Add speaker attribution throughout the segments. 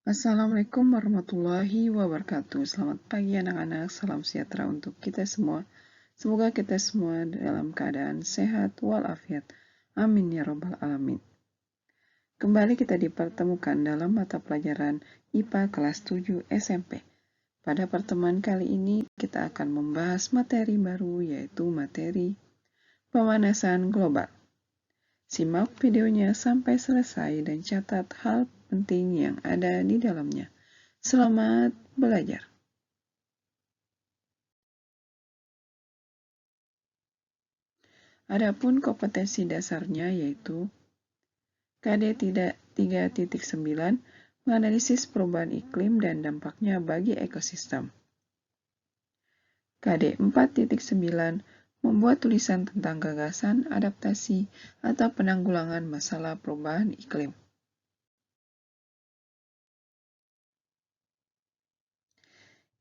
Speaker 1: Assalamualaikum warahmatullahi wabarakatuh. Selamat pagi anak-anak, salam sejahtera untuk kita semua. Semoga kita semua dalam keadaan sehat walafiat. Amin ya robbal alamin. Kembali kita dipertemukan dalam mata pelajaran IPA kelas 7 SMP. Pada pertemuan kali ini kita akan membahas materi baru, yaitu materi pemanasan global. Simak videonya sampai selesai dan catat hal penting yang ada di dalamnya. Selamat belajar. Adapun kompetensi dasarnya yaitu KD 3.9 menganalisis perubahan iklim dan dampaknya bagi ekosistem. KD 4.9 membuat tulisan tentang gagasan adaptasi atau penanggulangan masalah perubahan iklim.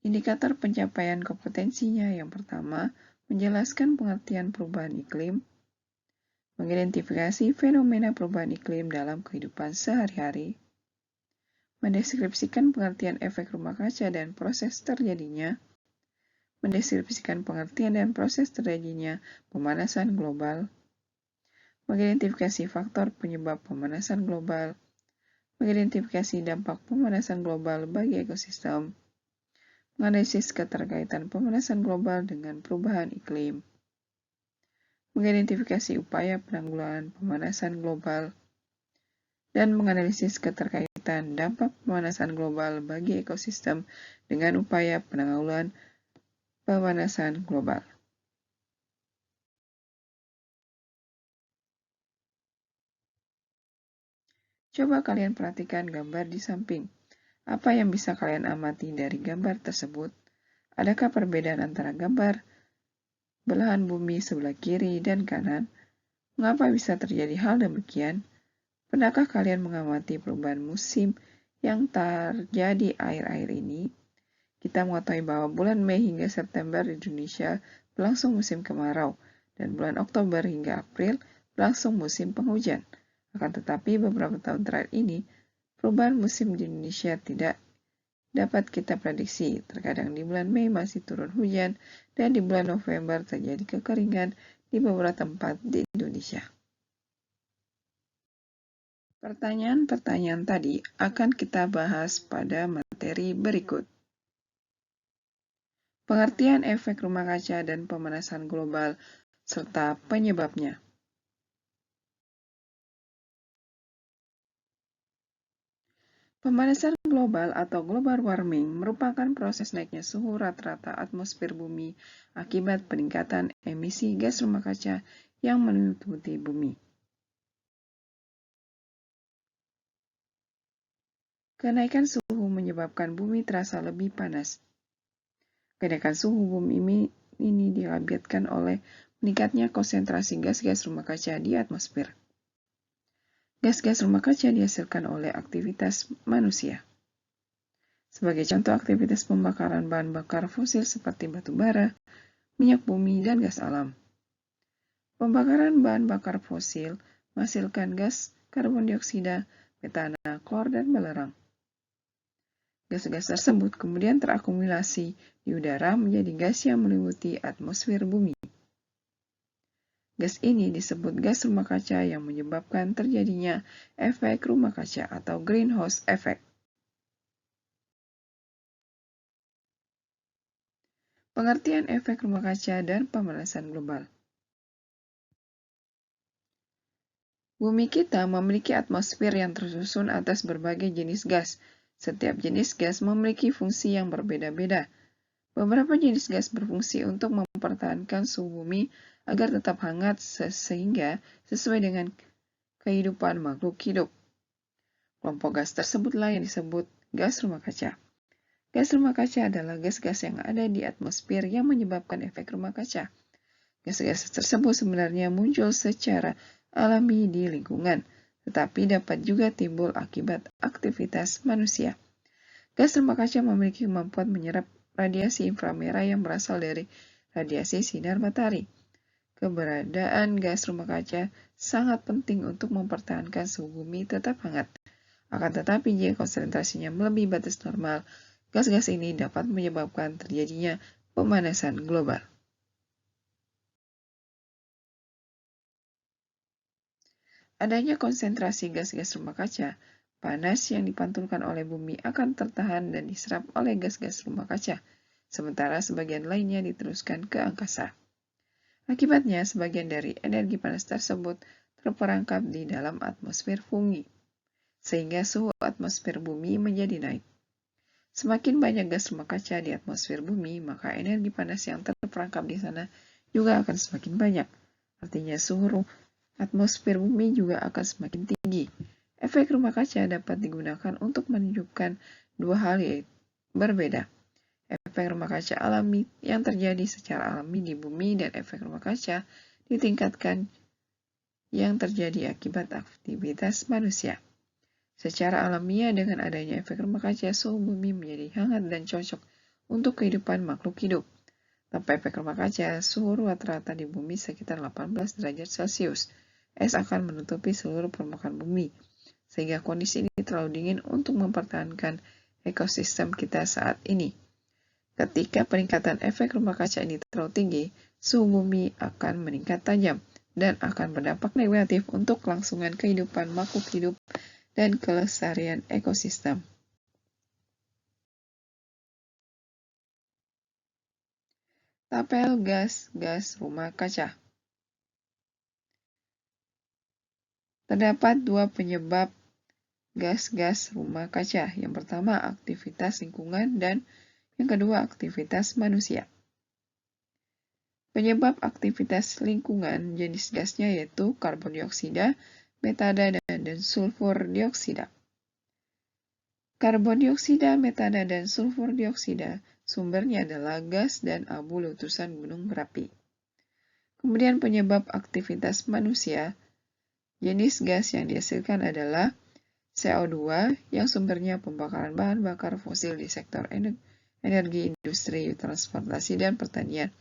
Speaker 1: Indikator pencapaian kompetensinya yang pertama, menjelaskan pengertian perubahan iklim, mengidentifikasi fenomena perubahan iklim dalam kehidupan sehari-hari, mendeskripsikan pengertian efek rumah kaca dan proses terjadinya, mendeskripsikan pengertian dan proses terjadinya pemanasan global, mengidentifikasi faktor penyebab pemanasan global, mengidentifikasi dampak pemanasan global bagi ekosistem, menganalisis keterkaitan pemanasan global dengan perubahan iklim, mengidentifikasi upaya penanggulangan pemanasan global, dan menganalisis keterkaitan dampak pemanasan global bagi ekosistem dengan upaya penanggulangan pemanasan global. Coba kalian perhatikan gambar di samping. Apa yang bisa kalian amati dari gambar tersebut? Adakah perbedaan antara gambar belahan bumi sebelah kiri dan kanan? Mengapa bisa terjadi hal demikian? Pernahkah kalian mengamati perubahan musim yang terjadi akhir-akhir ini? Kita mengetahui bahwa bulan Mei hingga September di Indonesia berlangsung musim kemarau, dan bulan Oktober hingga April berlangsung musim penghujan. Akan tetapi beberapa tahun terakhir ini, perubahan musim di Indonesia tidak dapat kita prediksi. Terkadang di bulan Mei masih turun hujan, dan di bulan November terjadi kekeringan di beberapa tempat di Indonesia. Pertanyaan-pertanyaan tadi akan kita bahas pada materi berikut. Pengertian efek rumah kaca dan pemanasan global serta penyebabnya. Pemanasan global atau global warming merupakan proses naiknya suhu rata-rata atmosfer bumi akibat peningkatan emisi gas rumah kaca yang meliputi bumi. Kenaikan suhu menyebabkan bumi terasa lebih panas. Kenaikan suhu bumi ini diakibatkan oleh meningkatnya konsentrasi gas-gas rumah kaca di atmosfer. Gas-gas rumah kaca dihasilkan oleh aktivitas manusia. Sebagai contoh aktivitas pembakaran bahan bakar fosil seperti batu bara, minyak bumi, dan gas alam. Pembakaran bahan bakar fosil menghasilkan gas karbon dioksida, metana, klor, dan belerang. Gas-gas tersebut kemudian terakumulasi di udara menjadi gas yang meliputi atmosfer bumi. Gas ini disebut gas rumah kaca yang menyebabkan terjadinya efek rumah kaca atau greenhouse effect. Pengertian efek rumah kaca dan pemanasan global. Bumi kita memiliki atmosfer yang tersusun atas berbagai jenis gas. Setiap jenis gas memiliki fungsi yang berbeda-beda. Beberapa jenis gas berfungsi untuk mempertahankan suhu bumi agar tetap hangat sehingga sesuai dengan kehidupan makhluk hidup. Kelompok gas tersebutlah yang disebut gas rumah kaca. Gas rumah kaca adalah gas-gas yang ada di atmosfer yang menyebabkan efek rumah kaca. Gas-gas tersebut sebenarnya muncul secara alami di lingkungan, tetapi dapat juga timbul akibat aktivitas manusia. Gas rumah kaca memiliki kemampuan menyerap radiasi inframerah yang berasal dari radiasi sinar matahari. Keberadaan gas rumah kaca sangat penting untuk mempertahankan suhu bumi tetap hangat. Akan tetapi jika konsentrasinya melebihi batas normal, gas-gas ini dapat menyebabkan terjadinya pemanasan global. Adanya konsentrasi gas-gas rumah kaca, panas yang dipantulkan oleh bumi akan tertahan dan diserap oleh gas-gas rumah kaca, sementara sebagian lainnya diteruskan ke angkasa. Akibatnya, sebagian dari energi panas tersebut terperangkap di dalam atmosfer bumi, sehingga suhu atmosfer bumi menjadi naik. Semakin banyak gas rumah kaca di atmosfer bumi, maka energi panas yang terperangkap di sana juga akan semakin banyak. Artinya suhu atmosfer bumi juga akan semakin tinggi. Efek rumah kaca dapat digunakan untuk menunjukkan dua hal yang berbeda. Efek rumah kaca alami yang terjadi secara alami di bumi dan efek rumah kaca ditingkatkan yang terjadi akibat aktivitas manusia. Secara alamiah dengan adanya efek rumah kaca, suhu bumi menjadi hangat dan cocok untuk kehidupan makhluk hidup. Tanpa efek rumah kaca, suhu rata-rata di bumi sekitar 18 derajat Celcius. Es akan menutupi seluruh permukaan bumi, sehingga kondisi ini terlalu dingin untuk mempertahankan ekosistem kita saat ini. Ketika peningkatan efek rumah kaca ini terlalu tinggi, suhu bumi akan meningkat tajam dan akan berdampak negatif untuk kelangsungan kehidupan makhluk hidup dan kelestarian ekosistem. Tabel gas-gas rumah kaca. Terdapat dua penyebab gas-gas rumah kaca. Yang pertama, aktivitas lingkungan, dan yang kedua, aktivitas manusia. Penyebab aktivitas lingkungan jenis gasnya yaitu karbon dioksida, metana, dan sulfur dioksida. Karbon dioksida, metana, dan sulfur dioksida sumbernya adalah gas dan abu letusan gunung berapi. Kemudian penyebab aktivitas manusia, jenis gas yang dihasilkan adalah CO2 yang sumbernya pembakaran bahan bakar fosil di sektor energi, industri, transportasi, dan pertanian.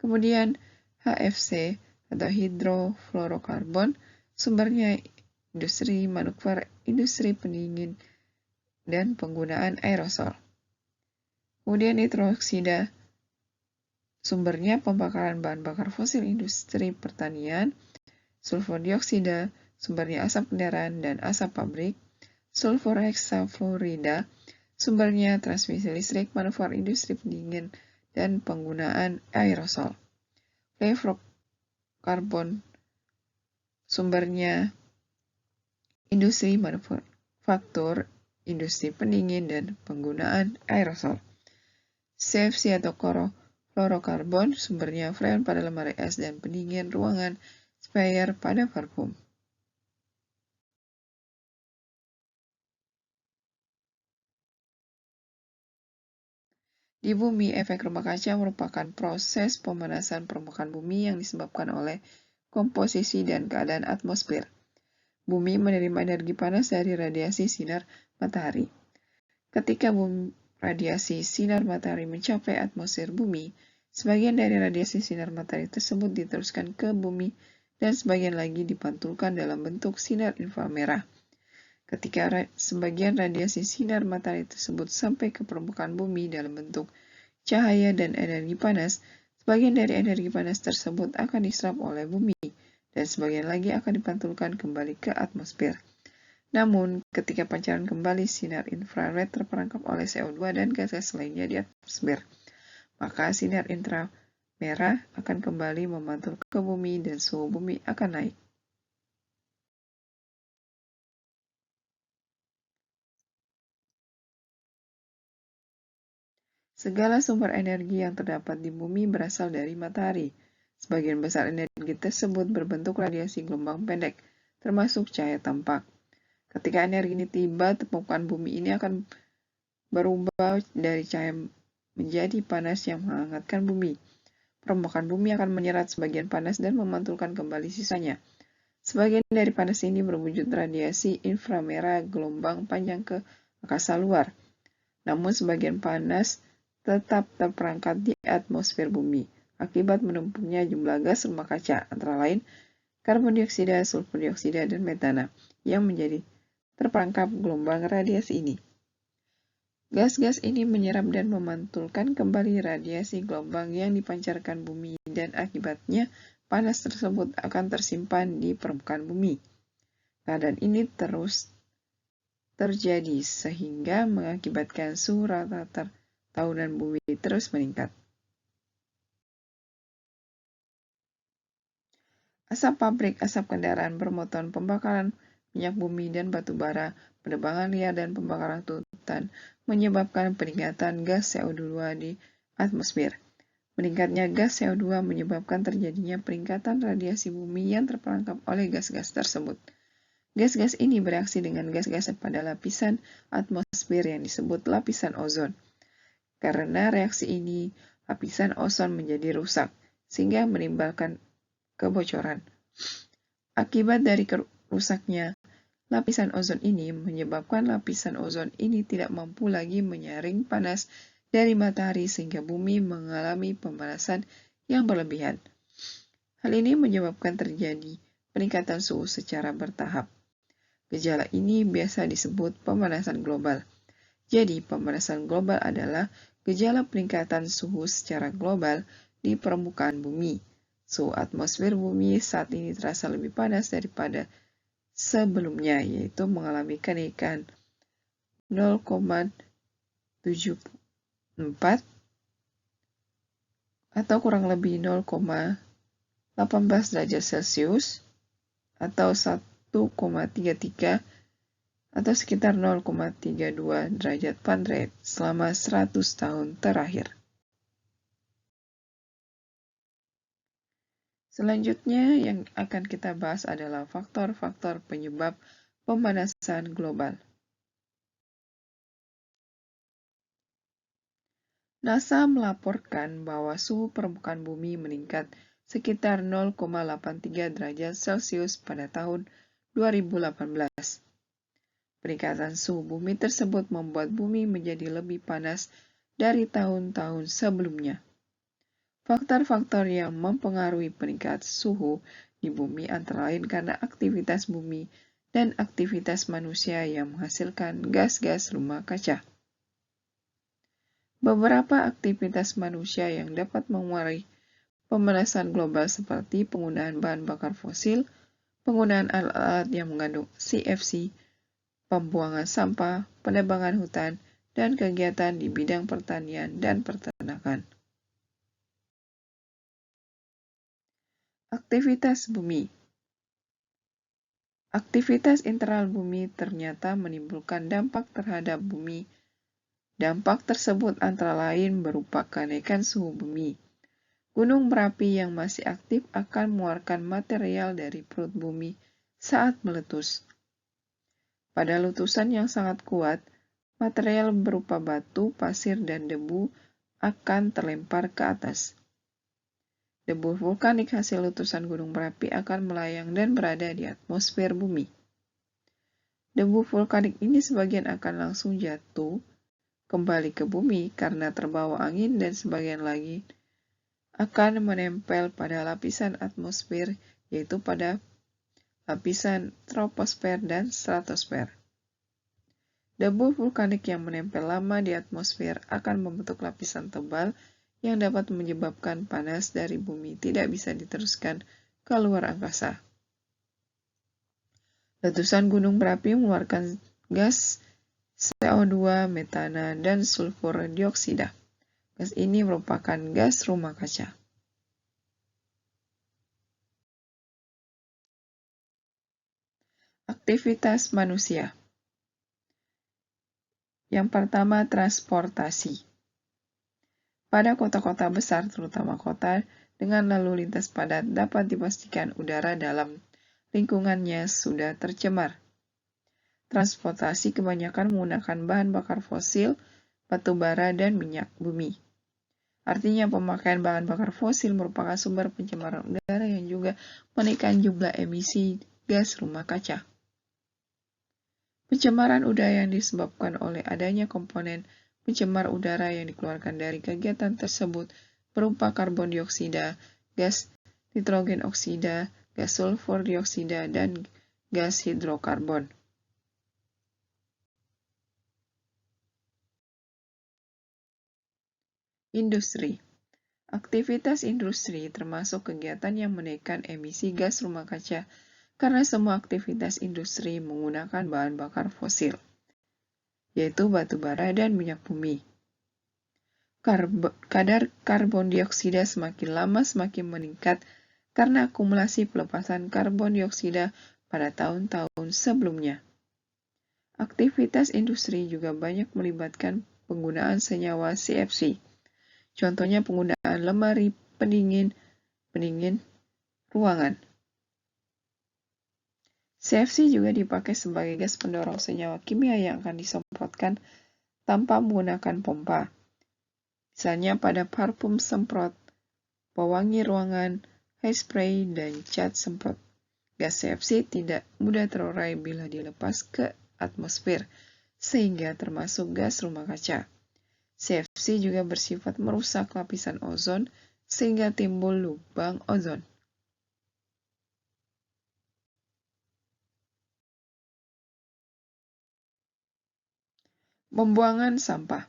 Speaker 1: Kemudian HFC atau hidrofluorokarbon, sumbernya industri manufaktur, industri pendingin, dan penggunaan aerosol. Kemudian nitrooksida, sumbernya pembakaran bahan bakar fosil industri pertanian. Sulfur dioksida, sumbernya asap kendaraan dan asap pabrik. Sulfur heksafluorida, sumbernya transmisi listrik, manufaktur, industri pendingin, dan penggunaan aerosol. Fluorokarbon, sumbernya industri manufaktur, industri pendingin, dan penggunaan aerosol. CFC atau fluorokarbon, sumbernya freon pada lemari es dan pendingin ruangan, spare pada parfum. Di bumi, efek rumah kaca merupakan proses pemanasan permukaan bumi yang disebabkan oleh komposisi dan keadaan atmosfer. Bumi menerima energi panas dari radiasi sinar matahari. Ketika radiasi sinar matahari mencapai atmosfer bumi, sebagian dari radiasi sinar matahari tersebut diteruskan ke bumi dan sebagian lagi dipantulkan dalam bentuk sinar inframerah. Ketika sebagian radiasi sinar matahari tersebut sampai ke permukaan bumi dalam bentuk cahaya dan energi panas, sebagian dari energi panas tersebut akan diserap oleh bumi, dan sebagian lagi akan dipantulkan kembali ke atmosfer. Namun, ketika pancaran kembali sinar infrared terperangkap oleh CO2 dan gas-gas lainnya di atmosfer, maka sinar inframerah akan kembali memantul ke bumi dan suhu bumi akan naik. Segala sumber energi yang terdapat di bumi berasal dari matahari. Sebagian besar energi tersebut berbentuk radiasi gelombang pendek, termasuk cahaya tampak. Ketika energi ini tiba, permukaan bumi ini akan berubah dari cahaya menjadi panas yang menghangatkan bumi. Permukaan bumi akan menyerap sebagian panas dan memantulkan kembali sisanya. Sebagian dari panas ini berwujud radiasi inframerah gelombang panjang ke angkasa luar. Namun sebagian panas tetap terperangkap di atmosfer bumi akibat menumpuknya jumlah gas rumah kaca, antara lain karbon dioksida, sulfur dioksida, dan metana, yang menjadi terperangkap gelombang radiasi ini. Gas-gas ini menyerap dan memantulkan kembali radiasi gelombang yang dipancarkan bumi dan akibatnya panas tersebut akan tersimpan di permukaan bumi. Keadaan ini terus terjadi sehingga mengakibatkan suhu rata-rata tahunan bumi terus meningkat. Asap pabrik, asap kendaraan bermotor, pembakaran minyak bumi dan batu bara, penebangan liar dan pembakaran hutan menyebabkan peningkatan gas CO2 di atmosfer. Meningkatnya gas CO2 menyebabkan terjadinya peningkatan radiasi bumi yang terperangkap oleh gas-gas tersebut. Gas-gas ini bereaksi dengan gas-gas pada lapisan atmosfer yang disebut lapisan ozon. Karena reaksi ini, lapisan ozon menjadi rusak, sehingga menimbulkan kebocoran. Akibat dari rusaknya lapisan ozon ini menyebabkan lapisan ozon ini tidak mampu lagi menyaring panas dari matahari sehingga bumi mengalami pemanasan yang berlebihan. Hal ini menyebabkan terjadi peningkatan suhu secara bertahap. Gejala ini biasa disebut pemanasan global. Jadi, pemanasan global adalah gejala peningkatan suhu secara global di permukaan bumi. Suhu atmosfer bumi saat ini terasa lebih panas daripada sebelumnya, yaitu mengalami kenaikan 0,74 atau kurang lebih 0,18 derajat Celcius atau 1,33 atau sekitar 0,32 derajat Fahrenheit selama 100 tahun terakhir. Selanjutnya yang akan kita bahas adalah faktor-faktor penyebab pemanasan global. NASA melaporkan bahwa suhu permukaan bumi meningkat sekitar 0,83 derajat Celcius pada tahun 2018. Peningkatan suhu bumi tersebut membuat bumi menjadi lebih panas dari tahun-tahun sebelumnya. Faktor-faktor yang mempengaruhi peningkatan suhu di bumi antara lain karena aktivitas bumi dan aktivitas manusia yang menghasilkan gas-gas rumah kaca. Beberapa aktivitas manusia yang dapat mengaruhi pemanasan global seperti penggunaan bahan bakar fosil, penggunaan alat-alat yang mengandung CFC, pembuangan sampah, penebangan hutan, dan kegiatan di bidang pertanian dan peternakan. Aktivitas bumi. Aktivitas internal bumi ternyata menimbulkan dampak terhadap bumi. Dampak tersebut antara lain berupa kenaikan suhu bumi. Gunung berapi yang masih aktif akan mengeluarkan material dari perut bumi saat meletus. Pada letusan yang sangat kuat, material berupa batu, pasir, dan debu akan terlempar ke atas. Debu vulkanik hasil letusan gunung berapi akan melayang dan berada di atmosfer bumi. Debu vulkanik ini sebagian akan langsung jatuh kembali ke bumi karena terbawa angin dan sebagian lagi akan menempel pada lapisan atmosfer, yaitu pada lapisan troposfer dan stratosfer. Debu vulkanik yang menempel lama di atmosfer akan membentuk lapisan tebal yang dapat menyebabkan panas dari bumi tidak bisa diteruskan ke luar angkasa. Letusan gunung berapi mengeluarkan gas CO2, metana, dan sulfur dioksida. Gas ini merupakan gas rumah kaca. Aktivitas manusia. Yang pertama, transportasi. Pada kota-kota besar, terutama kota dengan lalu lintas padat, dapat dipastikan udara dalam lingkungannya sudah tercemar. Transportasi kebanyakan menggunakan bahan bakar fosil, batu bara, dan minyak bumi. Artinya pemakaian bahan bakar fosil merupakan sumber pencemaran udara yang juga menaikkan jumlah emisi gas rumah kaca. Pencemaran udara yang disebabkan oleh adanya komponen pencemar udara yang dikeluarkan dari kegiatan tersebut berupa karbon dioksida, gas nitrogen oksida, gas sulfur dioksida, dan gas hidrokarbon. Industri. Aktivitas industri termasuk kegiatan yang menaikkan emisi gas rumah kaca karena semua aktivitas industri menggunakan bahan bakar fosil, yaitu batu bara dan minyak bumi. Kadar karbon dioksida semakin lama semakin meningkat karena akumulasi pelepasan karbon dioksida pada tahun-tahun sebelumnya. Aktivitas industri juga banyak melibatkan penggunaan senyawa CFC. Contohnya penggunaan lemari pendingin ruangan. CFC juga dipakai sebagai gas pendorong senyawa kimia yang akan disemprotkan tanpa menggunakan pompa. Misalnya pada parfum semprot, pewangi ruangan, hairspray, dan cat semprot. Gas CFC tidak mudah terurai bila dilepas ke atmosfer, sehingga termasuk gas rumah kaca. CFC juga bersifat merusak lapisan ozon sehingga timbul lubang ozon. Pembuangan sampah.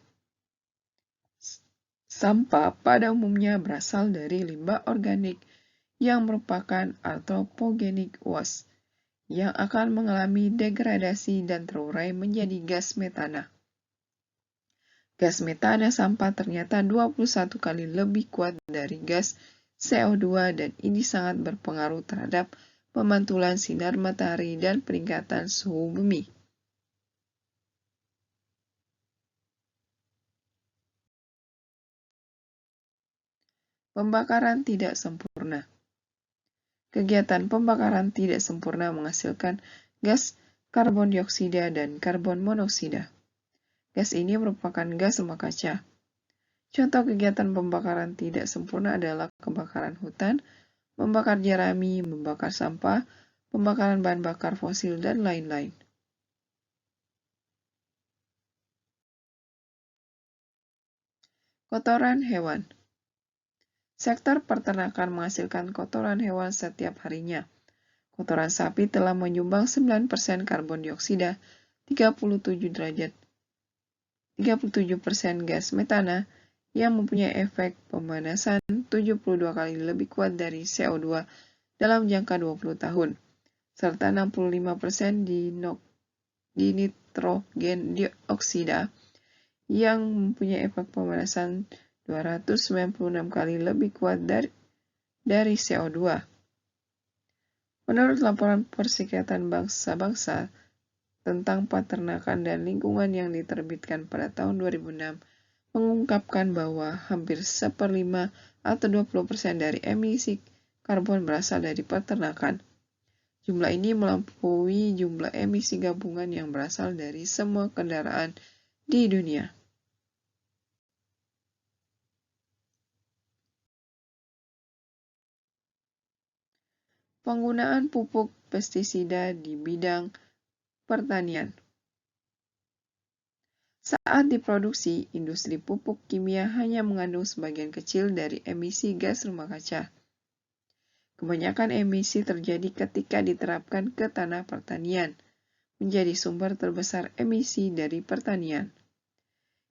Speaker 1: Sampah pada umumnya berasal dari limbah organik yang merupakan anthropogenic waste yang akan mengalami degradasi dan terurai menjadi gas metana. Gas metana sampah ternyata 21 kali lebih kuat dari gas CO2 dan ini sangat berpengaruh terhadap pemantulan sinar matahari dan peningkatan suhu bumi. Pembakaran tidak sempurna. Kegiatan pembakaran tidak sempurna menghasilkan gas karbon dioksida dan karbon monoksida. Gas ini merupakan gas rumah kaca. Contoh kegiatan pembakaran tidak sempurna adalah kebakaran hutan, membakar jerami, membakar sampah, pembakaran bahan bakar fosil, dan lain-lain. Kotoran hewan. Sektor peternakan menghasilkan kotoran hewan setiap harinya. Kotoran sapi telah menyumbang 9% karbon dioksida, 37% gas metana, yang mempunyai efek pemanasan 72 kali lebih kuat dari CO2 dalam jangka 20 tahun, serta 65% di nitrogen dioksida yang mempunyai efek pemanasan 296 kali lebih kuat dari CO2. Menurut laporan Perserikatan Bangsa-Bangsa tentang Peternakan dan Lingkungan yang diterbitkan pada tahun 2006, mengungkapkan bahwa hampir 1/5 atau 20% dari emisi karbon berasal dari peternakan. Jumlah ini melampaui jumlah emisi gabungan yang berasal dari semua kendaraan di dunia. Penggunaan pupuk pestisida di bidang pertanian. Saat diproduksi, industri pupuk kimia hanya mengandung sebagian kecil dari emisi gas rumah kaca. Kebanyakan emisi terjadi ketika diterapkan ke tanah pertanian, menjadi sumber terbesar emisi dari pertanian.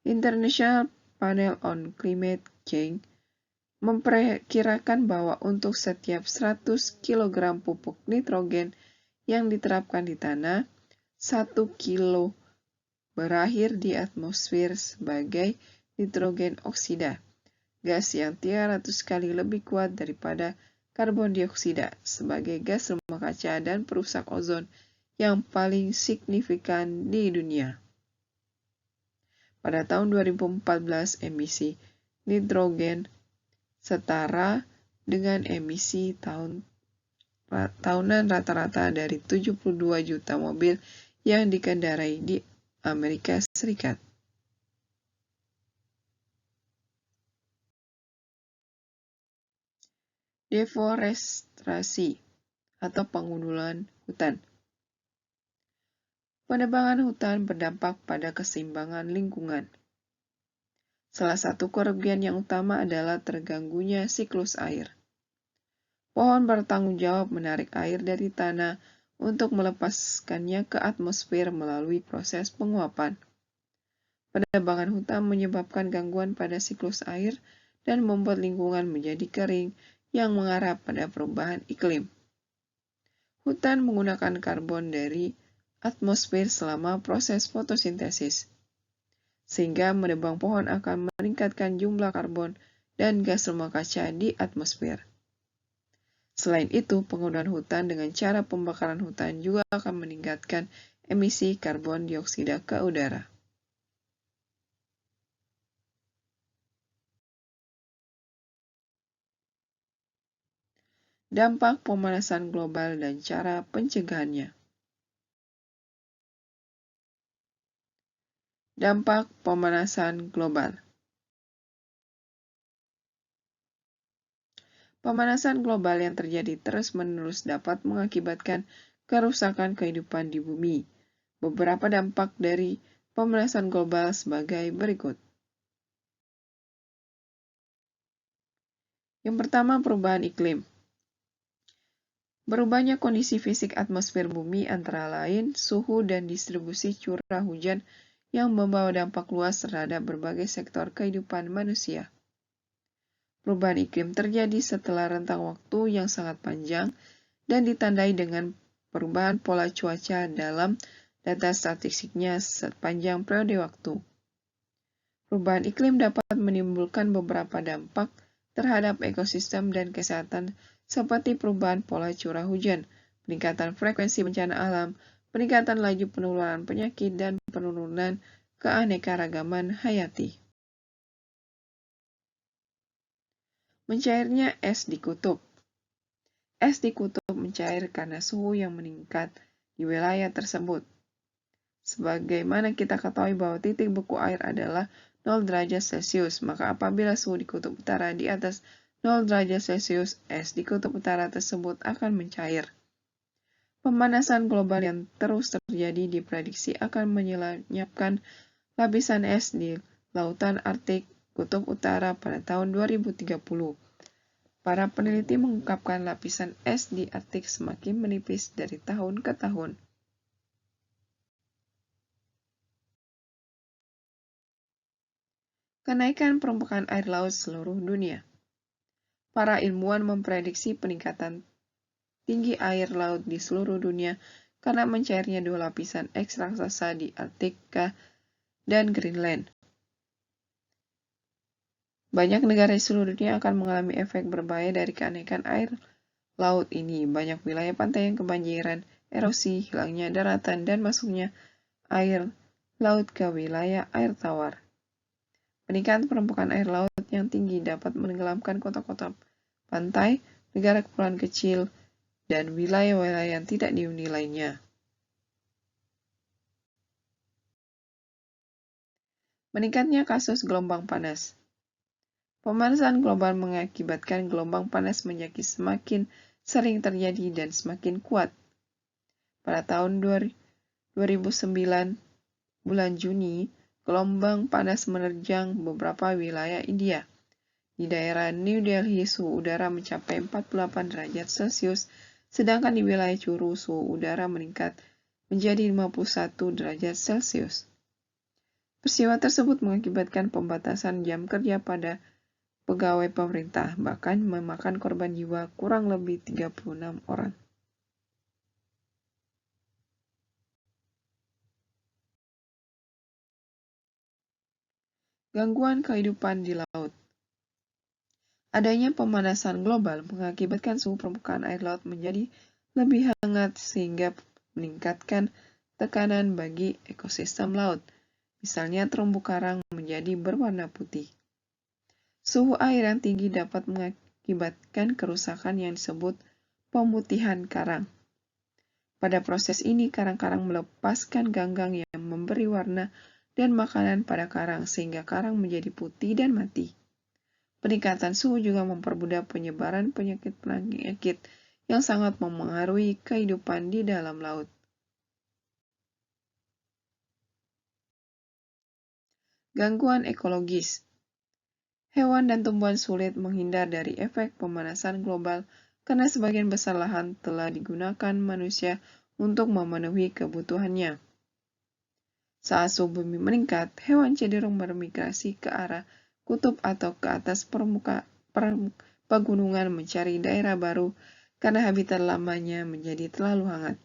Speaker 1: International Panel on Climate Change memperkirakan bahwa untuk setiap 100 kg pupuk nitrogen yang diterapkan di tanah, 1 kilo berakhir di atmosfer sebagai nitrogen oksida, gas yang 300 kali lebih kuat daripada karbon dioksida sebagai gas rumah kaca dan perusak ozon yang paling signifikan di dunia. Pada tahun 2014, emisi nitrogen setara dengan emisi tahunan rata-rata dari 72 juta mobil yang dikendarai di Amerika Serikat. Deforestasi atau pengundulan hutan. Penebangan hutan berdampak pada keseimbangan lingkungan. Salah satu kerugian yang utama adalah terganggunya siklus air. Pohon bertanggung jawab menarik air dari tanah untuk melepaskannya ke atmosfer melalui proses penguapan. Penebangan hutan menyebabkan gangguan pada siklus air dan membuat lingkungan menjadi kering yang mengarah pada perubahan iklim. Hutan menggunakan karbon dari atmosfer selama proses fotosintesis, sehingga menebang pohon akan meningkatkan jumlah karbon dan gas rumah kaca di atmosfer. Selain itu, penggunaan hutan dengan cara pembakaran hutan juga akan meningkatkan emisi karbon dioksida ke udara. Dampak pemanasan global dan cara pencegahannya. Dampak pemanasan global. Pemanasan global yang terjadi terus-menerus dapat mengakibatkan kerusakan kehidupan di bumi. Beberapa dampak dari pemanasan global sebagai berikut. Yang pertama, perubahan iklim. Berubahnya kondisi fisik atmosfer bumi antara lain suhu dan distribusi curah hujan yang membawa dampak luas terhadap berbagai sektor kehidupan manusia. Perubahan iklim terjadi setelah rentang waktu yang sangat panjang dan ditandai dengan perubahan pola cuaca dalam data statistiknya sepanjang periode waktu. Perubahan iklim dapat menimbulkan beberapa dampak terhadap ekosistem dan kesehatan seperti perubahan pola curah hujan, peningkatan frekuensi bencana alam, peningkatan laju penularan penyakit, dan penurunan keanekaragaman hayati. Mencairnya es di kutub. Es di kutub mencair karena suhu yang meningkat di wilayah tersebut. Sebagaimana kita ketahui bahwa titik beku air adalah 0 derajat Celcius, maka apabila suhu di kutub utara di atas 0 derajat Celcius, es di kutub utara tersebut akan mencair. Pemanasan global yang terus terjadi diprediksi akan menyebabkan lapisan es di lautan Arktik kutub utara pada tahun 2030. Para peneliti mengungkapkan lapisan es di Arktik semakin menipis dari tahun ke tahun. Kenaikan permukaan air laut seluruh dunia. Para ilmuwan memprediksi peningkatan tinggi air laut di seluruh dunia karena mencairnya dua lapisan es raksasa di Arktika dan Greenland. Banyak negara di seluruh dunia akan mengalami efek berbahaya dari kenaikan air laut ini. Banyak wilayah pantai yang kebanjiran, erosi, hilangnya daratan, dan masuknya air laut ke wilayah air tawar. Peningkatan permukaan air laut yang tinggi dapat menenggelamkan kota-kota pantai, negara kepulauan kecil, dan wilayah-wilayah yang tidak dihuni lainnya. Meningkatnya kasus gelombang panas. Pemanasan global mengakibatkan gelombang panas menjadi semakin sering terjadi dan semakin kuat. Pada tahun 2009, bulan Juni, gelombang panas menerjang beberapa wilayah India. Di daerah New Delhi, suhu udara mencapai 48 derajat Celcius, sedangkan di wilayah Churu, suhu udara meningkat menjadi 51 derajat Celcius. Peristiwa tersebut mengakibatkan pembatasan jam kerja pada pegawai pemerintah, bahkan memakan korban jiwa kurang lebih 36 orang. Gangguan kehidupan di laut. Adanya pemanasan global mengakibatkan suhu permukaan air laut menjadi lebih hangat sehingga meningkatkan tekanan bagi ekosistem laut. Misalnya terumbu karang menjadi berwarna putih. Suhu air yang tinggi dapat mengakibatkan kerusakan yang disebut pemutihan karang. Pada proses ini, karang-karang melepaskan ganggang yang memberi warna dan makanan pada karang sehingga karang menjadi putih dan mati. Peningkatan suhu juga mempermudah penyebaran penyakit-penyakit yang sangat memengaruhi kehidupan di dalam laut. Gangguan ekologis. Hewan dan tumbuhan sulit menghindar dari efek pemanasan global karena sebagian besar lahan telah digunakan manusia untuk memenuhi kebutuhannya. Saat suhu bumi meningkat, hewan cenderung bermigrasi ke arah kutub atau ke atas pegunungan mencari daerah baru karena habitat lamanya menjadi terlalu hangat.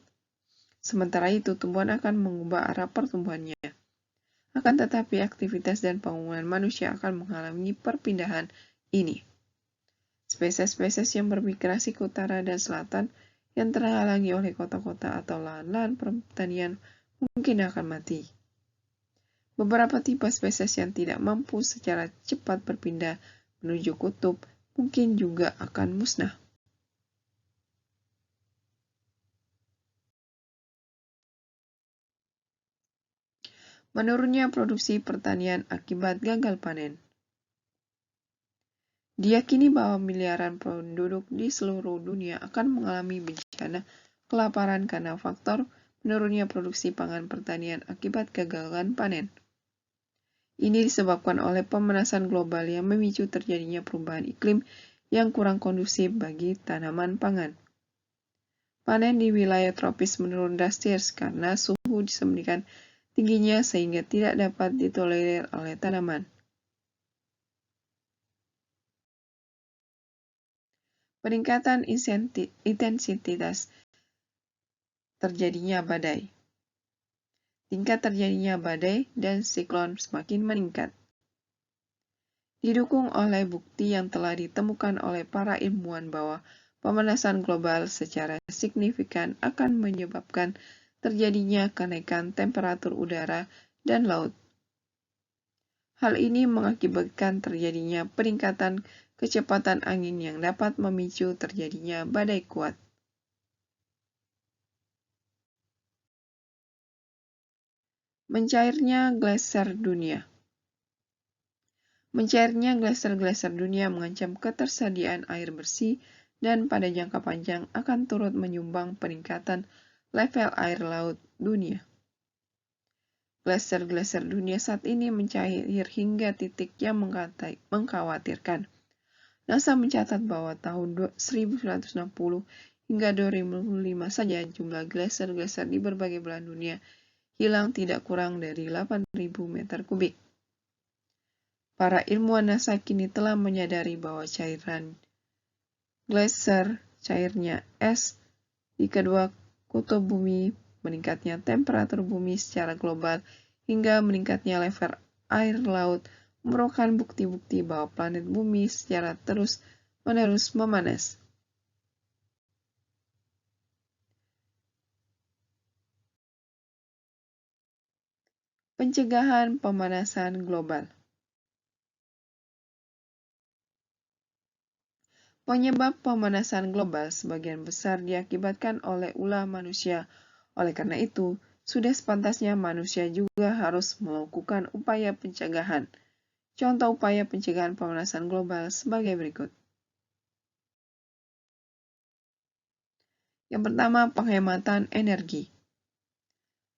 Speaker 1: Sementara itu, tumbuhan akan mengubah arah pertumbuhannya. Akan tetapi, aktivitas dan pembangunan manusia akan menghalangi perpindahan ini. Spesies-spesies yang bermigrasi ke utara dan selatan yang terhalangi oleh kota-kota atau lahan-lahan pertanian mungkin akan mati. Beberapa tipe spesies yang tidak mampu secara cepat berpindah menuju kutub mungkin juga akan musnah. Menurunnya produksi pertanian akibat gagal panen. Diyakini bahwa miliaran penduduk di seluruh dunia akan mengalami bencana kelaparan karena faktor menurunnya produksi pangan pertanian akibat kegagalan panen. Ini disebabkan oleh pemanasan global yang memicu terjadinya perubahan iklim yang kurang kondusif bagi tanaman pangan. Panen di wilayah tropis menurun drastis karena suhu disembunyikan tingginya sehingga tidak dapat ditolerir oleh tanaman. Peningkatan intensitas terjadinya badai. Tingkat terjadinya badai dan siklon semakin meningkat. Didukung oleh bukti yang telah ditemukan oleh para ilmuwan bahwa pemanasan global secara signifikan akan menyebabkan terjadinya kenaikan temperatur udara dan laut. Hal ini mengakibatkan terjadinya peningkatan kecepatan angin yang dapat memicu terjadinya badai kuat. Mencairnya gletser dunia. Mencairnya gletser dunia mengancam ketersediaan air bersih dan pada jangka panjang akan turut menyumbang peningkatan level air laut dunia. Gletser dunia saat ini mencair hingga titik yang mengkhawatirkan. NASA mencatat bahwa tahun 1960 hingga 2005 saja jumlah gletser di berbagai belahan dunia hilang tidak kurang dari 8.000 meter kubik. Para ilmuwan NASA kini telah menyadari bahwa cairan gletser, cairnya es di kedua kutub bumi, meningkatnya temperatur bumi secara global, hingga meningkatnya level air laut merupakan bukti-bukti bahwa planet bumi secara terus-menerus memanas. Pencegahan pemanasan global. Penyebab pemanasan global sebagian besar diakibatkan oleh ulah manusia. Oleh karena itu, sudah sepantasnya manusia juga harus melakukan upaya pencegahan. Contoh upaya pencegahan pemanasan global sebagai berikut. Yang pertama, penghematan energi.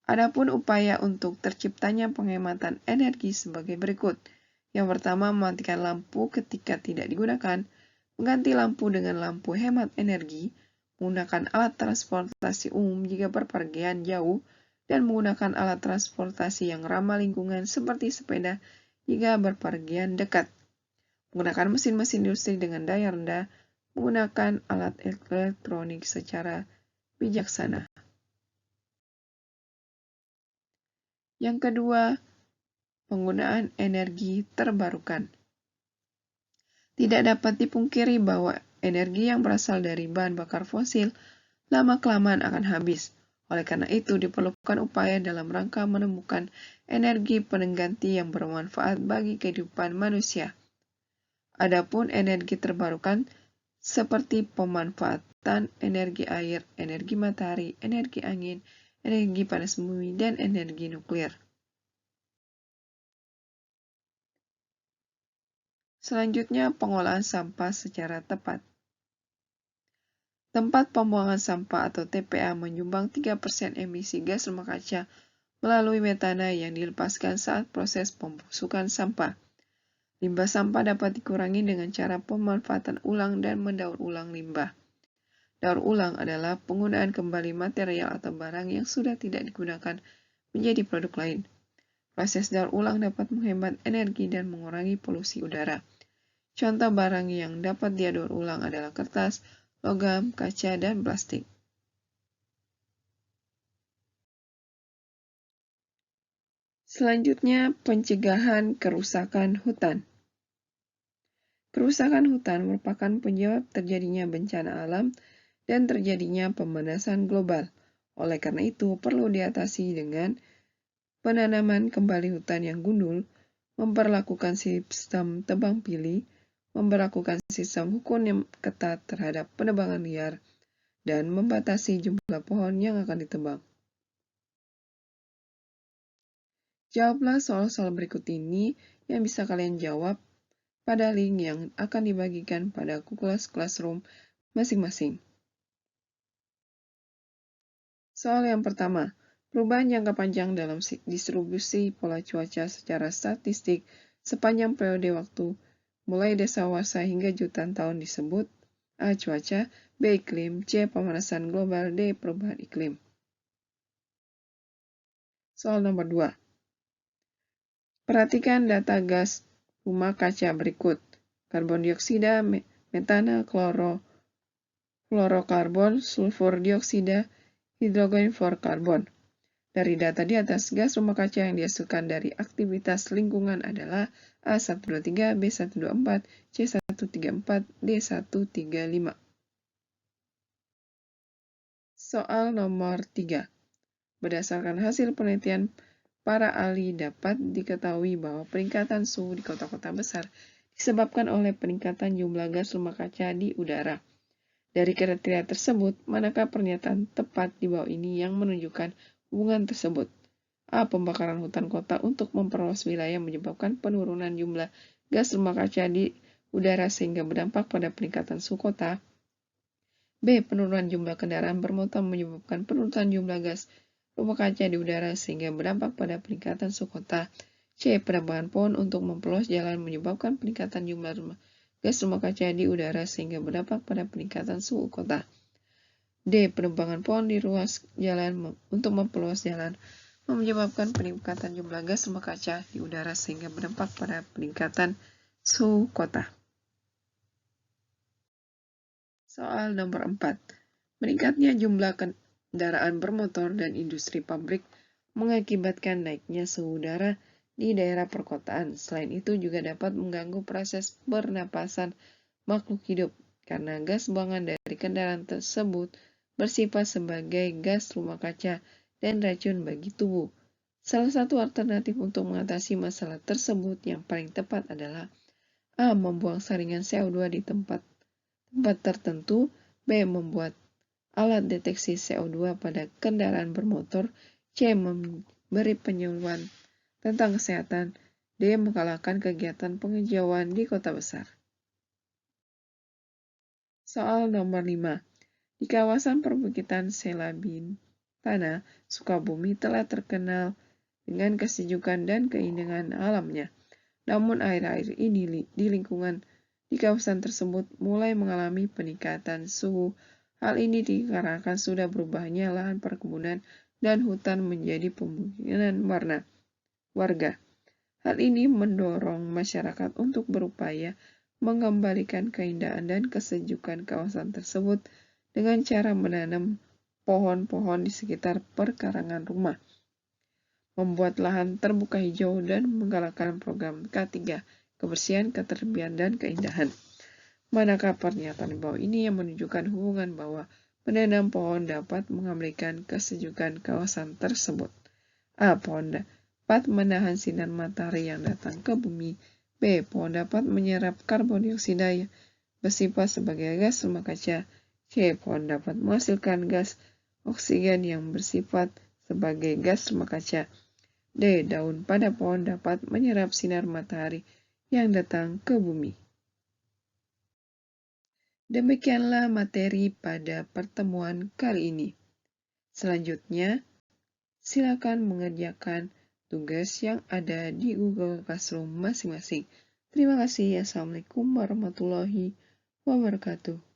Speaker 1: Adapun upaya untuk terciptanya penghematan energi sebagai berikut. Yang pertama, mematikan lampu ketika tidak digunakan, mengganti lampu dengan lampu hemat energi, menggunakan alat transportasi umum jika berpergian jauh, dan menggunakan alat transportasi yang ramah lingkungan seperti sepeda jika berpergian dekat. Menggunakan mesin-mesin industri dengan daya rendah, menggunakan alat elektronik secara bijaksana. Yang kedua, penggunaan energi terbarukan. Tidak dapat dipungkiri bahwa energi yang berasal dari bahan bakar fosil lama-kelamaan akan habis. Oleh karena itu, diperlukan upaya dalam rangka menemukan energi pengganti yang bermanfaat bagi kehidupan manusia. Adapun energi terbarukan seperti pemanfaatan energi air, energi matahari, energi angin, energi panas bumi, dan energi nuklir. Selanjutnya, pengolahan sampah secara tepat. Tempat pembuangan sampah atau TPA menyumbang 3% emisi gas rumah kaca melalui metana yang dilepaskan saat proses pembusukan sampah. Limbah sampah dapat dikurangi dengan cara pemanfaatan ulang dan mendaur ulang limbah. Daur ulang adalah penggunaan kembali material atau barang yang sudah tidak digunakan menjadi produk lain. Proses daur ulang dapat menghemat energi dan mengurangi polusi udara. Contoh barang yang dapat didaur ulang adalah kertas, logam, kaca, dan plastik. Selanjutnya, pencegahan kerusakan hutan. Kerusakan hutan merupakan penyebab terjadinya bencana alam dan terjadinya pemanasan global. Oleh karena itu, perlu diatasi dengan penanaman kembali hutan yang gundul, memperlakukan sistem tebang pilih, memperlakukan sistem hukum yang ketat terhadap penebangan liar, dan membatasi jumlah pohon yang akan ditebang. Jawablah soal-soal berikut ini yang bisa kalian jawab pada link yang akan dibagikan pada Google Classroom masing-masing. Soal yang pertama, perubahan jangka panjang dalam distribusi pola cuaca secara statistik sepanjang periode waktu mulai dasawarsa hingga jutaan tahun disebut A. Cuaca, B. Iklim, C. Pemanasan global, D. Perubahan iklim. Soal nomor 2. Perhatikan data gas rumah kaca berikut. Karbon dioksida, metana, klorokarbon, sulfur dioksida, hidrogen fluorokarbon. Dari data di atas, gas rumah kaca yang dihasilkan dari aktivitas lingkungan adalah A123, B124, C134, D135. Soal nomor 3. Berdasarkan hasil penelitian para ahli dapat diketahui bahwa peningkatan suhu di kota-kota besar disebabkan oleh peningkatan jumlah gas rumah kaca di udara. Dari kriteria tersebut, manakah pernyataan tepat di bawah ini yang menunjukkan hubungan tersebut? A. Pembakaran hutan kota untuk memperluas wilayah menyebabkan penurunan jumlah gas rumah kaca di udara sehingga berdampak pada peningkatan suhu kota. B. Penurunan jumlah kendaraan bermotor menyebabkan penurunan jumlah gas rumah kaca di udara sehingga berdampak pada peningkatan suhu kota. C. Penebangan pohon untuk memperluas jalan menyebabkan peningkatan jumlah gas rumah kaca di udara sehingga berdampak pada peningkatan suhu kota. D. Penebangan pohon di ruas jalan untuk memperluas jalan menyebabkan peningkatan jumlah gas rumah kaca di udara sehingga berdampak pada peningkatan suhu kota. Soal nomor 4. Meningkatnya jumlah kendaraan bermotor dan industri pabrik mengakibatkan naiknya suhu udara di daerah perkotaan. Selain itu juga dapat mengganggu proses pernapasan makhluk hidup karena gas buangan dari kendaraan tersebut bersifat sebagai gas rumah kaca dan racun bagi tubuh. Salah satu alternatif untuk mengatasi masalah tersebut yang paling tepat adalah A. Membuang saringan CO2 di tempat tertentu, B. Membuat alat deteksi CO2 pada kendaraan bermotor, C. Memberi penyuluhan tentang kesehatan, D. Menggalakkan kegiatan penghijauan di kota besar. Soal nomor 5. Di kawasan perbukitan Sela Bintana, Sukabumi telah terkenal dengan kesejukan dan keindahan alamnya. Namun akhir-akhir ini di lingkungan di kawasan tersebut mulai mengalami peningkatan suhu. Hal ini dikarenakan sudah berubahnya lahan perkebunan dan hutan menjadi pemukiman warga. Hal ini mendorong masyarakat untuk berupaya mengembalikan keindahan dan kesejukan kawasan tersebut dengan cara menanam pohon-pohon di sekitar perkarangan rumah, membuat lahan terbuka hijau, dan menggalakkan program K3, kebersihan, ketertiban, dan keindahan. Manakah pernyataan di bawah ini yang menunjukkan hubungan bahwa menanam pohon dapat mengembalikan kesejukan kawasan tersebut? A. Pohon dapat menahan sinar matahari yang datang ke bumi. B. Pohon dapat menyerap karbon dioksida yang bersifat sebagai gas rumah kaca. C. Pohon dapat menghasilkan gas oksigen yang bersifat sebagai gas rumah kaca. D. Daun pada pohon dapat menyerap sinar matahari yang datang ke bumi. Demikianlah materi pada pertemuan kali ini. Selanjutnya, silakan mengerjakan tugas yang ada di Google Classroom masing-masing. Terima kasih. Assalamualaikum warahmatullahi wabarakatuh.